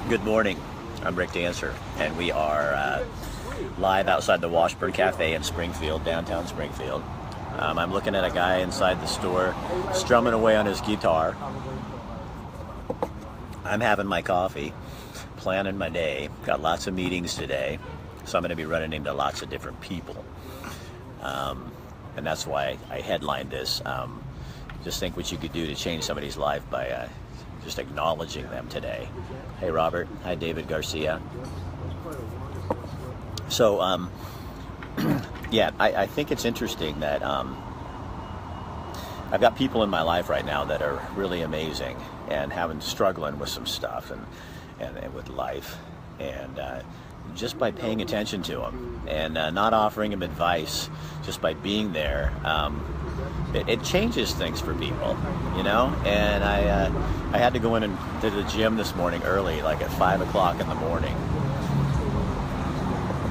Good morning. I'm Rick Dancer, and we are live outside the Washburn Cafe in Springfield, downtown Springfield. I'm looking at a guy inside the store strumming away on his guitar. I'm having my coffee, planning my day. Got lots of meetings today, so I'm going to be running into lots of different people. And that's why I headlined this. Just think what you could do to change somebody's life by just acknowledging them today. Hey Robert, hi David Garcia. So yeah, I think it's interesting that I've got people in my life right now that are really amazing and struggling with some stuff and with life, and just by paying attention to them and not offering them advice, just by being there, it changes things for people, you know. And I had to go in and to the gym this morning early, like at 5 o'clock in the morning.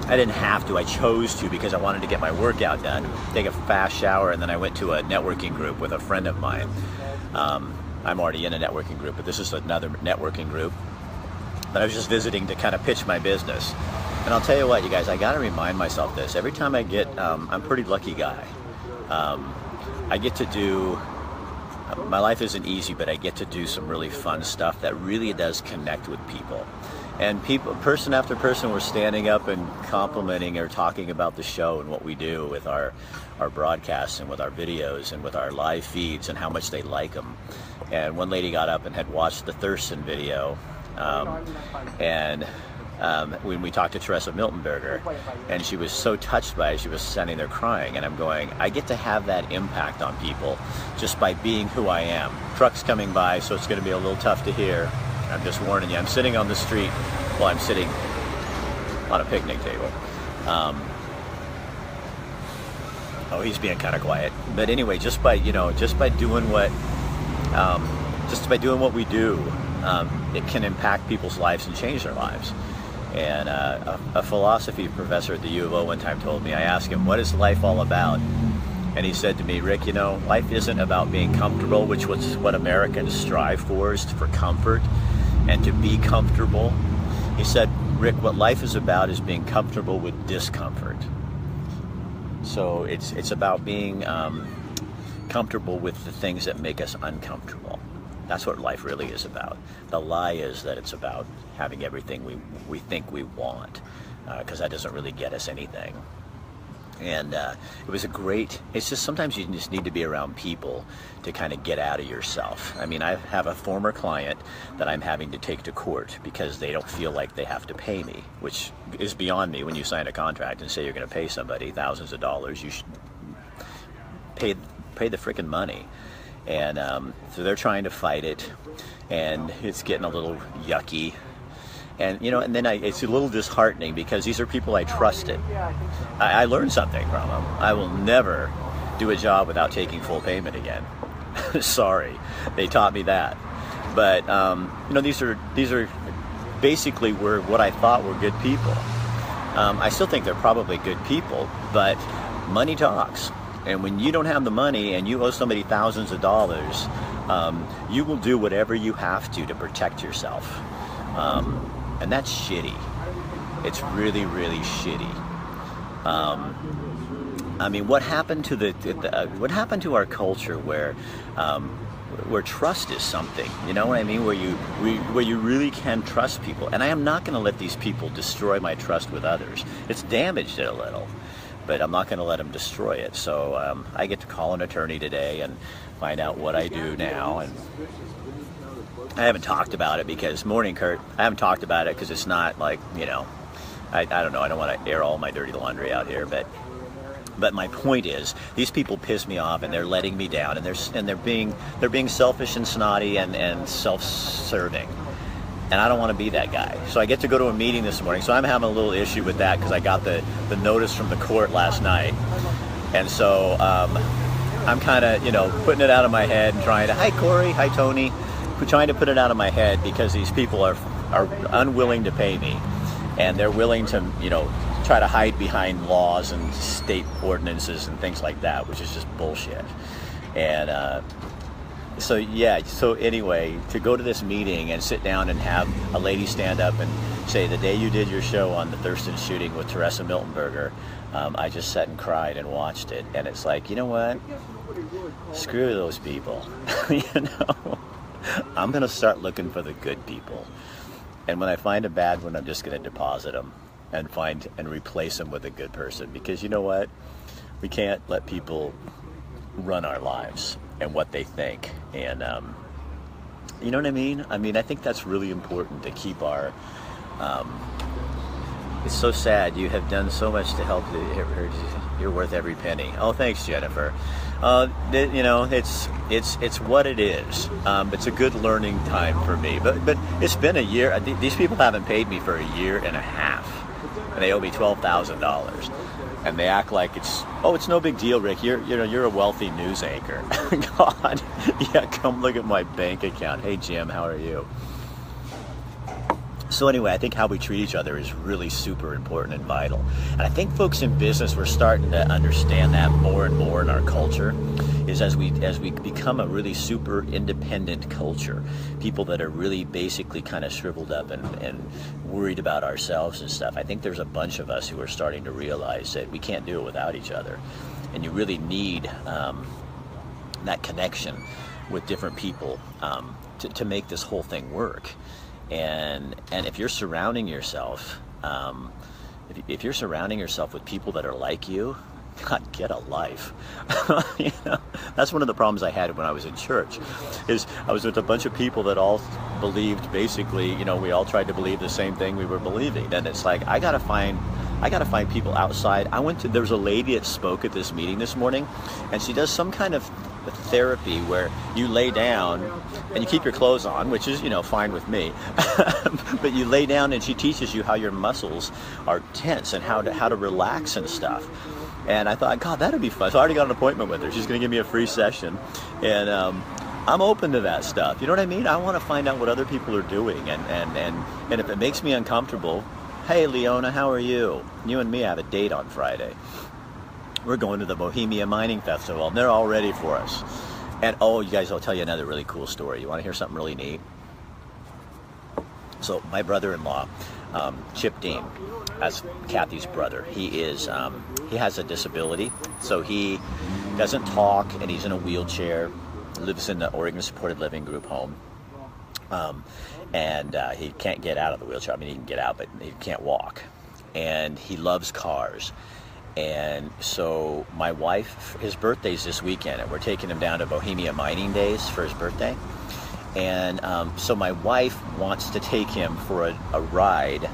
I didn't have to, I chose to, because I wanted to get my workout done, take a fast shower, and then I went to a networking group with a friend of mine. I'm already in a networking group, but this is another networking group that I was just visiting to kind of pitch my business. And I'll tell you what, you guys, I got to remind myself this. Every time I get, I'm a pretty lucky guy. I get to do, my life isn't easy, but I get to do some really fun stuff that really does connect with people. And people, person after person, were standing up and complimenting or talking about the show and what we do with our broadcasts and with our videos and with our live feeds and how much they like them. And one lady got up and had watched the Thurston video, when we talked to Teresa Miltenberger, and she was so touched by it, she was standing there crying. And I'm going, I get to have that impact on people just by being who I am. Trucks coming by, so it's going to be a little tough to hear. I'm just warning you. I'm sitting on the street while I'm sitting on a picnic table. Oh, he's being kind of quiet. But anyway, just by doing what we do, it can impact people's lives and change their lives. And a philosophy professor at the U of O one time told me, I asked him, what is life all about? And he said to me, Rick, you know, life isn't about being comfortable, which was what Americans strive for, is for comfort and to be comfortable. He said, Rick, what life is about is being comfortable with discomfort. So it's about being comfortable with the things that make us uncomfortable. That's what life really is about. The lie is that it's about having everything we think we want, because that doesn't really get us anything. And it was it's just sometimes you just need to be around people to kind of get out of yourself. I mean, I have a former client that I'm having to take to court because they don't feel like they have to pay me, which is beyond me. When you sign a contract and say you're going to pay somebody thousands of dollars, you should pay the freaking money. And so they're trying to fight it, and it's getting a little yucky. And, you know, and then it's a little disheartening because these are people I trusted. I learned something from them. I will never do a job without taking full payment again. Sorry, they taught me that. But, you know, these are basically what I thought were good people. I still think they're probably good people, but money talks. And when you don't have the money and you owe somebody thousands of dollars, you will do whatever you have to protect yourself. And that's shitty. It's really, really shitty. I mean, what happened to our culture where trust is something? You know what I mean? Where you really can trust people. And I am not going to let these people destroy my trust with others. It's damaged it a little, but I'm not going to let them destroy it. So I get to call an attorney today and find out what I do now. And I haven't talked about it because, morning Kurt, I haven't talked about it because it's not like, you know, I don't know, I don't want to air all my dirty laundry out here, but my point is, these people piss me off and they're letting me down, and they're being selfish and snotty and self-serving. And I don't want to be that guy. So I get to go to a meeting this morning. So I'm having a little issue with that because I got the notice from the court last night. And so I'm kind of, you know, putting it out of my head and trying to, hi Corey, hi Tony, trying to put it out of my head because these people are unwilling to pay me. And they're willing to, you know, try to hide behind laws and state ordinances and things like that, which is just bullshit. And So yeah, so anyway, to go to this meeting and sit down and have a lady stand up and say, the day you did your show on the Thurston shooting with Teresa Miltenberger, I just sat and cried and watched it. And it's like, you know what? Screw those people. You know, I'm going to start looking for the good people. And when I find a bad one, I'm just going to deposit them and replace them with a good person. Because you know what? We can't let people run our lives and what they think. And you know what I mean? I mean, I think that's really important to keep our... it's so sad. You have done so much to help. You're worth every penny. Oh, thanks, Jennifer. You know, it's what it is. It's a good learning time for me. But it's been a year. These people haven't paid me for a year and a half, and they owe me $12,000. And they act like it's no big deal, Rick. You're a wealthy news anchor. God, yeah, come look at my bank account. Hey, Jim, how are you? So anyway, I think how we treat each other is really super important and vital. And I think folks in business, we're starting to understand that more and more in our culture, is as we become a really super independent culture, people that are really basically kind of shriveled up and worried about ourselves and stuff. I think there's a bunch of us who are starting to realize that we can't do it without each other. And you really need that connection with different people to make this whole thing work. And if you're surrounding yourself, if you're surrounding yourself with people that are like you, God, get a life. You know, that's one of the problems I had when I was in church, is I was with a bunch of people that all believed basically, you know, we all tried to believe the same thing we were believing. And it's like, I gotta find people outside. There was a lady that spoke at this meeting this morning, and she does some kind of therapy where you lay down and you keep your clothes on, which is, you know, fine with me. But you lay down and she teaches you how your muscles are tense and how to relax and stuff. And I thought, God, that'd be fun. So I already got an appointment with her. She's going to give me a free session. And I'm open to that stuff. You know what I mean? I want to find out what other people are doing. And if it makes me uncomfortable, hey, Leona, how are you? You and me have a date on Friday. We're going to the Bohemia Mining Festival, and they're all ready for us. And oh, you guys, I'll tell you another really cool story. You want to hear something really neat? So my brother-in-law, Chip Dean, that's Kathy's brother. He has a disability, so he doesn't talk, and he's in a wheelchair. Lives in the Oregon Supported Living Group home, and he can't get out of the wheelchair. I mean, he can get out, but he can't walk. And he loves cars. And so my wife, his birthday's this weekend, and we're taking him down to Bohemia Mining Days for his birthday. And so my wife wants to take him for a ride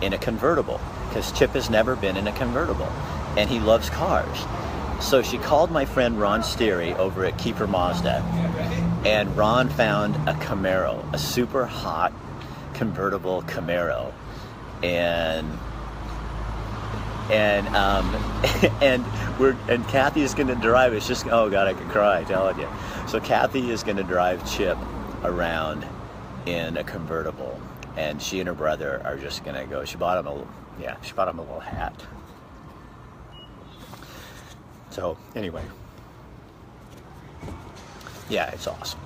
in a convertible, because Chip has never been in a convertible, and he loves cars. So she called my friend Ron Steary over at Keeper Mazda, and Ron found a Camaro, a super hot convertible Camaro, and Kathy is going to drive. It's just, oh God, I could cry telling you. So Kathy is going to drive Chip around in a convertible, and she and her brother are just going to go. She bought him a little hat. So anyway, yeah, it's awesome.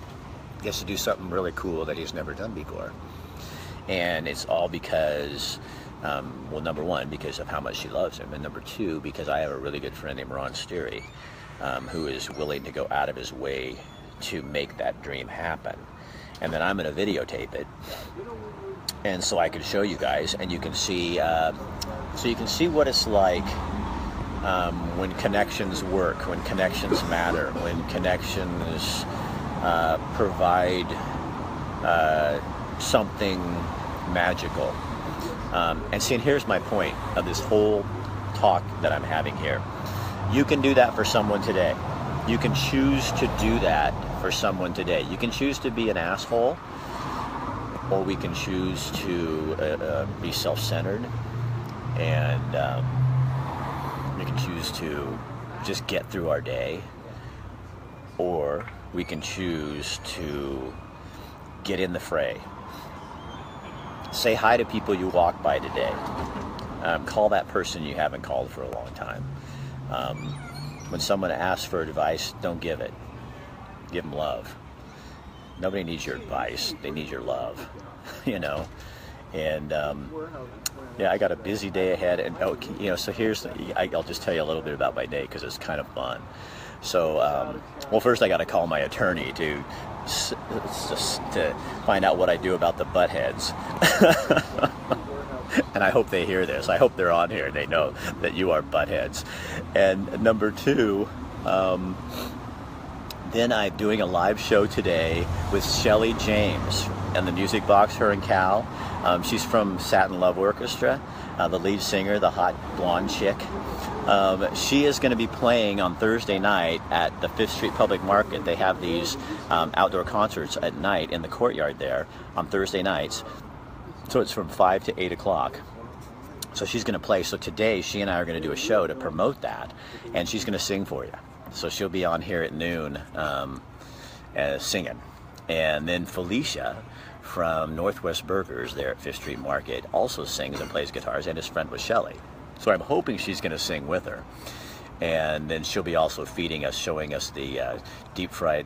He gets to do something really cool that he's never done before, and it's all because. Well, number one, because of how much she loves him, and number two, because I have a really good friend named Ron Steary, who is willing to go out of his way to make that dream happen. And then I'm going to videotape it, and so I can show you guys, and you can see, so you can see what it's like when connections work, when connections matter, when connections provide something magical. And see, and here's my point of this whole talk that I'm having here. You can do that for someone today. You can choose to do that for someone today. You can choose to be an asshole, or we can choose to be self-centered, and we can choose to just get through our day, or we can choose to get in the fray. Say hi to people you walk by today. Call that person you haven't called for a long time. When someone asks for advice, don't give it. Give them love. Nobody needs your advice. They need your love, you know. And yeah, I got a busy day ahead. And so I'll just tell you a little bit about my day because it's kind of fun. So, well, first I got to call my attorney to find out what I do about the butt heads. And I hope they hear this. I hope they're on here and they know that you are butt heads. And number two, then I'm doing a live show today with Shelly James and the Music Box, her and Cal. She's from Satin Love Orchestra, the lead singer, the hot blonde chick. She is going to be playing on Thursday night at the 5th Street Public Market. They have these outdoor concerts at night in the courtyard there on Thursday nights. So it's from 5 to 8 o'clock. So she's going to play. So today she and I are going to do a show to promote that, and she's going to sing for you. So she'll be on here at noon singing. And then Felicia from Northwest Burgers there at 5th Street Market also sings and plays guitars, and is friend with Shelly. So I'm hoping she's going to sing with her. And then she'll be also feeding us, showing us the deep fried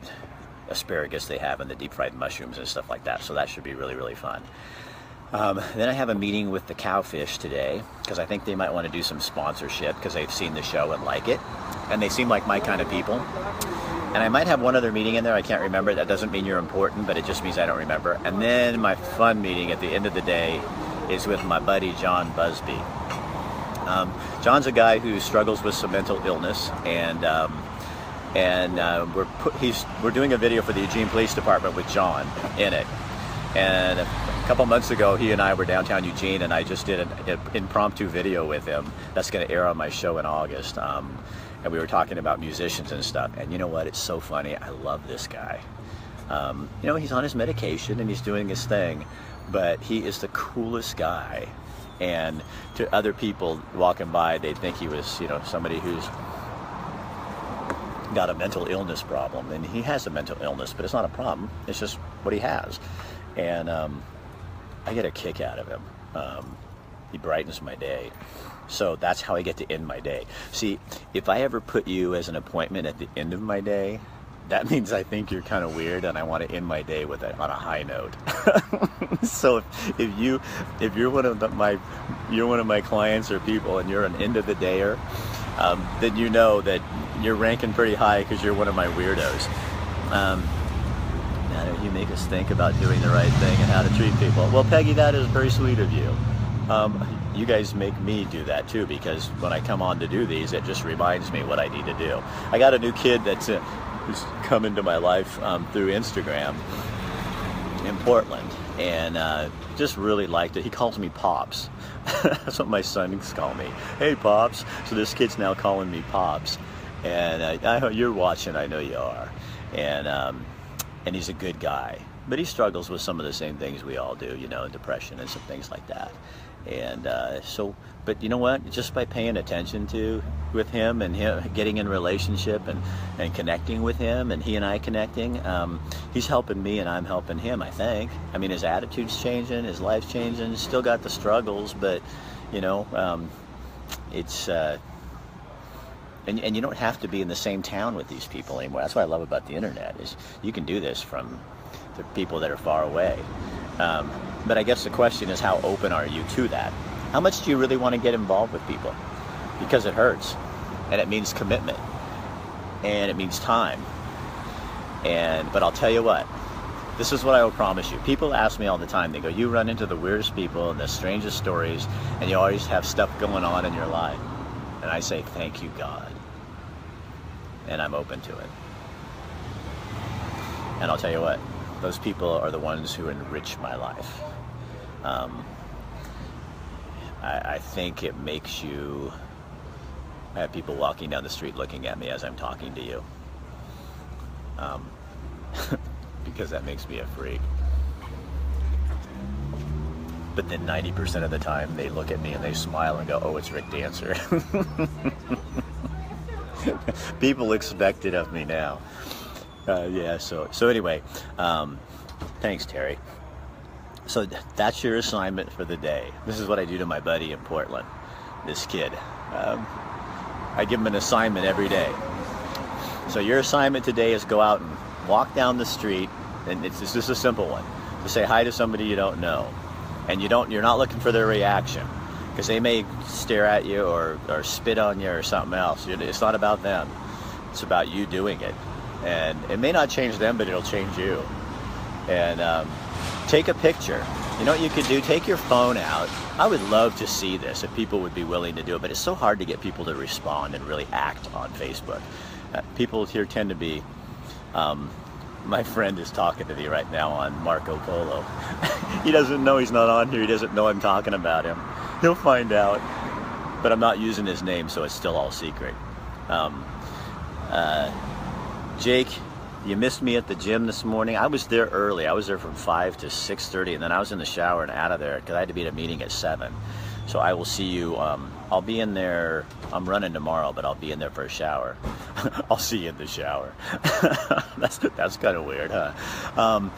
asparagus they have and the deep fried mushrooms and stuff like that. So that should be really, really fun. Then I have a meeting with the Cowfish today because I think they might want to do some sponsorship because they've seen the show and like it. And they seem like my kind of people. And I might have one other meeting in there. I can't remember. That doesn't mean you're important, but it just means I don't remember. And then my fun meeting at the end of the day is with my buddy John Busby. John's a guy who struggles with some mental illness, and we're doing a video for the Eugene Police Department with John in it. And a couple months ago, he and I were downtown Eugene, and I just did an impromptu video with him that's going to air on my show in August. And we were talking about musicians and stuff. And you know what? It's so funny. I love this guy. He's on his medication and he's doing his thing, but he is the coolest guy. And to other people walking by, they'd think he was, somebody who's got a mental illness problem. And he has a mental illness, but it's not a problem. It's just what he has. And I get a kick out of him. He brightens my day. So that's how I get to end my day. See, if I ever put you as an appointment at the end of my day, that means I think you're kind of weird and I want to end my day on a high note. So if you're one of my clients or people and you're an end of the dayer, then you know that you're ranking pretty high because you're one of my weirdos. Now you make us think about doing the right thing and how to treat people. Well, Peggy, that is very sweet of you. You guys make me do that too, because when I come on to do these, it just reminds me what I need to do. I got a new kid that's who's come into my life through Instagram in Portland, and just really liked it. He calls me Pops. That's what my sons call me. Hey, Pops. So this kid's now calling me Pops, and I you're watching. I know you are, and he's a good guy, but he struggles with some of the same things we all do, depression and some things like that. And but you know what? Just by paying attention with him and him getting in relationship and connecting with him, and he and I connecting, he's helping me and I'm helping him, I think. I mean, his attitude's changing, his life's changing. He's still got the struggles, but it's and you don't have to be in the same town with these people anymore. That's what I love about the internet, is you can do this from the people that are far away. But I guess the question is, how open are you to that? How much do you really want to get involved with people? Because it hurts, and it means commitment, and it means time. But I'll tell you what, this is what I will promise you. People ask me all the time, they go, you run into the weirdest people and the strangest stories, and you always have stuff going on in your life. And I say, thank you, God. And I'm open to it. And I'll tell you what, those people are the ones who enrich my life. I think it makes you... I have people walking down the street looking at me as I'm talking to you. Because that makes me a freak. But then 90% of the time they look at me and they smile and go, oh, it's Rick Dancer. People expect it of me now. So anyway, thanks, Terry. So that's your assignment for the day. This is what I do to my buddy in Portland, this kid. I give him an assignment every day. So your assignment today is go out and walk down the street and it's just a simple one. To say hi to somebody you don't know, and you're not looking for their reaction, because they may stare at you or spit on you or something else. It's not about them. It's about you doing it. And it may not change them, but it'll change you. And take a picture. You know what you could do? Take your phone out. I would love to see this if people would be willing to do it, but it's so hard to get people to respond and really act on Facebook. People here tend to be, my friend is talking to me right now on Marco Polo. He doesn't know he's not on here. He doesn't know I'm talking about him. He'll find out, but I'm not using his name, so it's still all secret. Jake, you missed me at the gym this morning. I was there early. I was there from 5 to 6:30, and then I was in the shower and out of there because I had to be at a meeting at 7. So I will see you. I'll be in there. I'm running tomorrow, but I'll be in there for a shower. I'll see you in the shower. That's kind of weird, huh?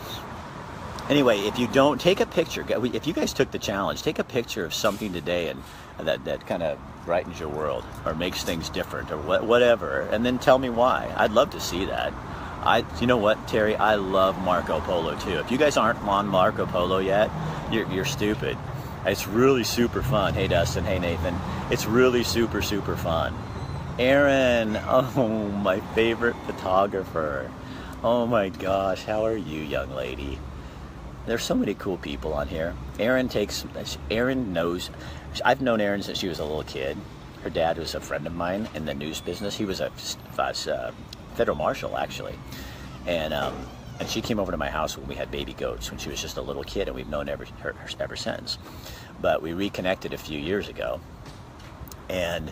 Anyway, if you don't, take a picture. If you guys took the challenge, take a picture of something today and that kind of brightens your world or makes things different or whatever, and then tell me why. I'd love to see that. You know what, Terry? I love Marco Polo too. If you guys aren't on Marco Polo yet, you're stupid. It's really super fun. Hey, Dustin. Hey, Nathan. It's really super fun. Aaron, oh, my favorite photographer. Oh my gosh, how are you, young lady? There's so many cool people on here. Erin knows, I've known Erin since she was a little kid. Her dad was a friend of mine in the news business. He was a federal marshal, actually. And she came over to my house when we had baby goats when she was just a little kid, and we've known her ever since. But we reconnected a few years ago. And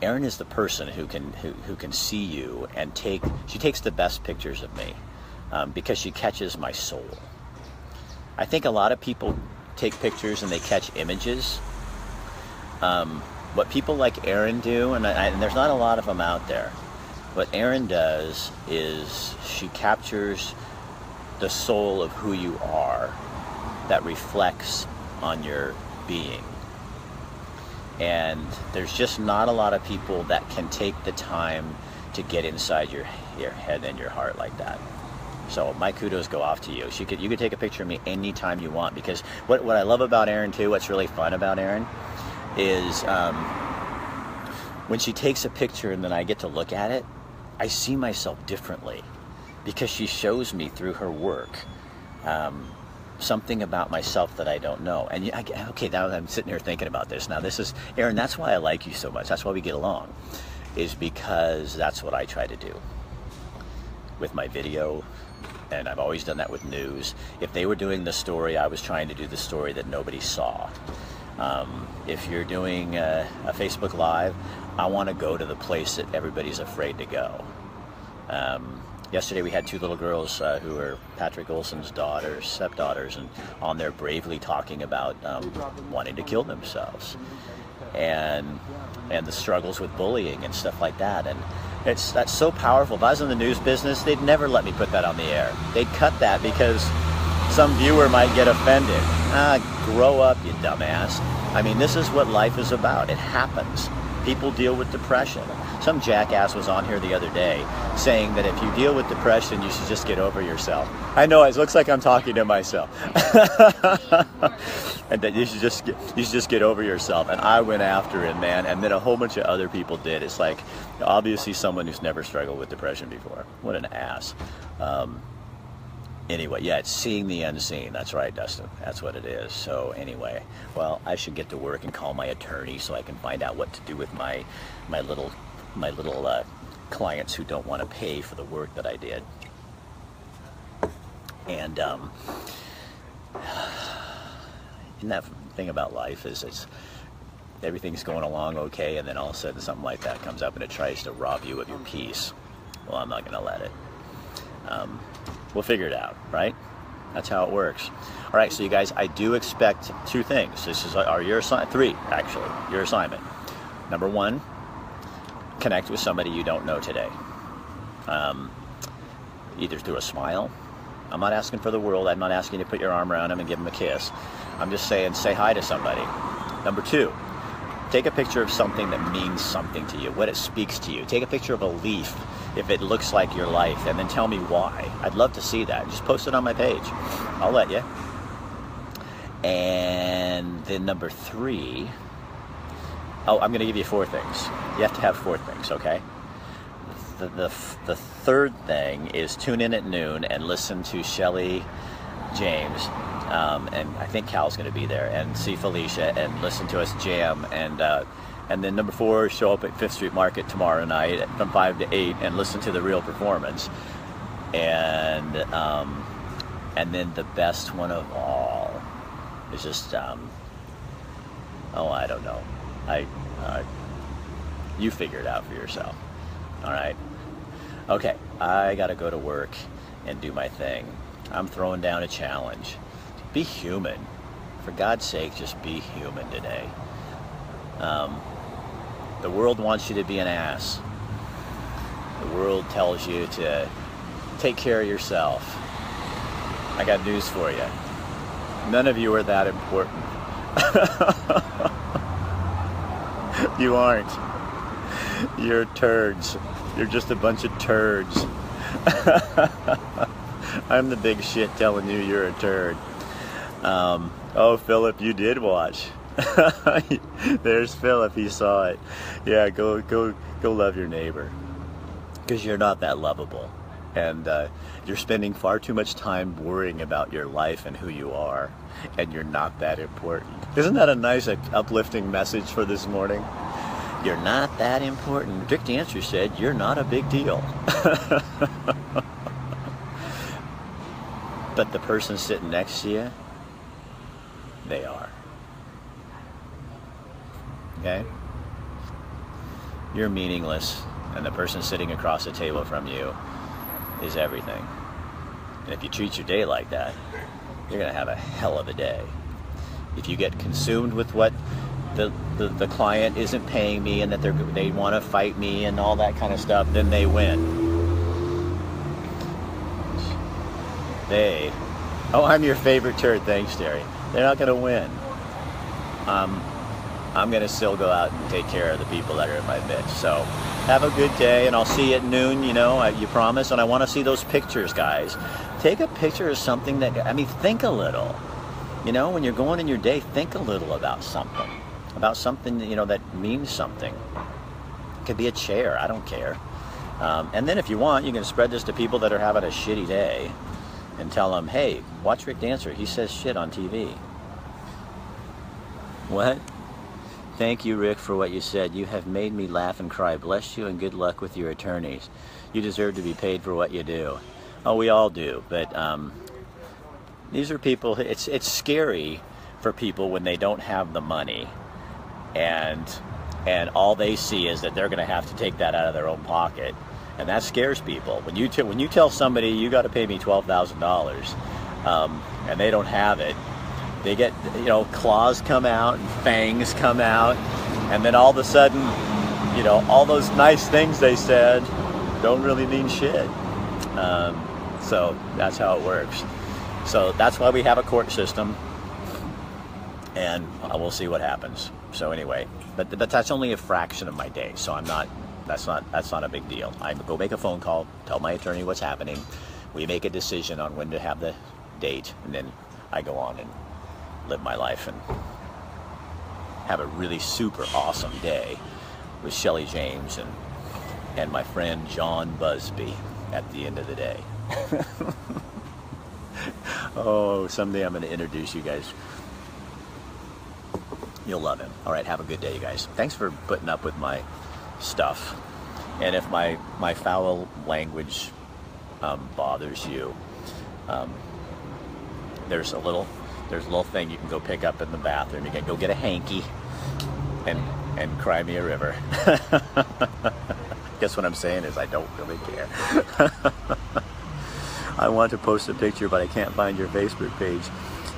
Erin is the person who can see you and she takes the best pictures of me because she catches my soul. I think a lot of people take pictures and they catch images. What people like Erin do, and there's not a lot of them out there, what Erin does is she captures the soul of who you are that reflects on your being. And there's just not a lot of people that can take the time to get inside your head and your heart like that. So my kudos go off to you. You could take a picture of me anytime you want, because what I love about Erin too, what's really fun about Erin, is when she takes a picture and then I get to look at it, I see myself differently because she shows me through her work something about myself that I don't know. And okay, now I'm sitting here thinking about this. Now this is, Erin, that's why I like you so much. That's why we get along, is because that's what I try to do with my video. And I've always done that with news. If they were doing the story, I was trying to do the story that nobody saw. If you're doing a Facebook Live, I want to go to the place that everybody's afraid to go. Yesterday we had 2 little girls who were Patrick Olson's stepdaughters, and on there bravely talking about wanting to kill themselves and the struggles with bullying and stuff like that. And that's so powerful. If I was in the news business, they'd never let me put that on the air. They'd cut that because some viewer might get offended. Grow up, you dumbass. I mean, this is what life is about. It happens. People deal with depression. Some jackass was on here the other day saying that if you deal with depression, you should just get over yourself. I know, it looks like I'm talking to myself. And that you should just get over yourself. And I went after him, man, and then a whole bunch of other people did. It's like, obviously someone who's never struggled with depression before. What an ass. Anyway, yeah, it's seeing the unseen. That's right, Dustin. That's what it is. So anyway, well, I should get to work and call my attorney so I can find out what to do with my little clients who don't want to pay for the work that I did. And and that thing about life is everything's going along okay, and then all of a sudden something like that comes up and it tries to rob you of your peace. Well, I'm not going to let it. We'll figure it out, right? That's how it works. All right, so you guys, I do expect 2 things. This is your assignment, 3 actually, your assignment. Number 1, connect with somebody you don't know today. Either through a smile. I'm not asking for the world. I'm not asking you to put your arm around them and give them a kiss. I'm just saying, say hi to somebody. Number 2, Take a picture of something that means something to you, what it speaks to you. Take a picture of a leaf if it looks like your life, and then tell me why. I'd love to see that. Just post it on my page. I'll let you. And then number 3, I'm going to give you 4 things. You have to have 4 things, okay? The third thing is tune in at noon and listen to Shelly James, and I think Cal's going to be there, and see Felicia and listen to us jam. And then number 4, show up at 5th Street Market tomorrow night from 5 to 8 and listen to the real performance. And then the best one of all is just, I don't know. You figure it out for yourself. All right. Okay, I got to go to work and do my thing. I'm throwing down a challenge. Be human. For God's sake, just be human today. The world wants you to be an ass. The world tells you to take care of yourself. I got news for you. None of you are that important. You aren't. You're turds. You're just a bunch of turds. I'm the big shit telling you you're a turd. Oh, Philip, you did watch. There's Philip, he saw it. Yeah, go love your neighbor. Because you're not that lovable. And you're spending far too much time worrying about your life and who you are. And you're not that important. Isn't that a nice, uplifting message for this morning? You're not that important. Dick Dancer said, you're not a big deal. But the person sitting next to you, they are. Okay? You're meaningless, and the person sitting across the table from you is everything. And if you treat your day like that, you're going to have a hell of a day. If you get consumed with what the client isn't paying me and that they want to fight me and all that kind of stuff, then they win. I'm your favorite turd, thanks, Terry. They're not going to win. I'm going to still go out and take care of the people that are in my midst. So have a good day, and I'll see you at noon, you promise. And I want to see those pictures, guys. Take a picture of something think a little. When you're going in your day, think a little about something. That means something. It could be a chair, I don't care. And then if you want, you can spread this to people that are having a shitty day and tell them, hey, watch Rick Dancer. He says shit on TV. What? Thank you, Rick, for what you said. You have made me laugh and cry. Bless you and good luck with your attorneys. You deserve to be paid for what you do. Oh, we all do. But these are people, it's scary for people when they don't have the money. And all they see is that they're going to have to take that out of their own pocket. And that scares people. When you tell somebody, you got to pay me $12,000, and they don't have it, they get, claws come out and fangs come out, and then all of a sudden, all those nice things they said don't really mean shit. So that's how it works. So that's why we have a court system, and we'll see what happens. So anyway, but that's only a fraction of my day. So that's not a big deal. I go make a phone call, tell my attorney what's happening. We make a decision on when to have the date, and then I go on and live my life and have a really super awesome day with Shelly James and my friend John Busby at the end of the day. Oh, someday I'm going to introduce you guys. You'll love him. All right, have a good day, you guys. Thanks for putting up with my stuff. And if my foul language bothers you, there's a little thing you can go pick up in the bathroom. You can go get a hanky and cry me a river. Guess what I'm saying is I don't really care. I want to post a picture, but I can't find your Facebook page.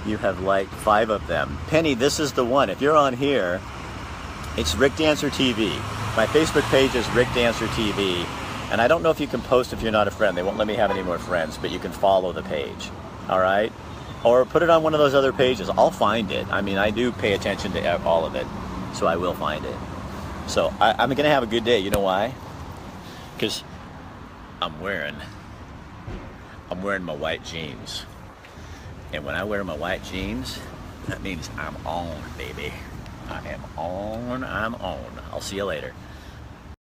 You have liked 5 of them. Penny, this is the one. If you're on here, it's Rick Dancer TV. My Facebook page is Rick Dancer TV. And I don't know if you can post if you're not a friend. They won't let me have any more friends, but you can follow the page. All right? Or put it on one of those other pages. I'll find it. I mean, I do pay attention to all of it. So I will find it. So I'm going to have a good day. You know why? Because I'm wearing my white jeans. And when I wear my white jeans, that means I'm on, baby. I am on, I'm on. I'll see you later.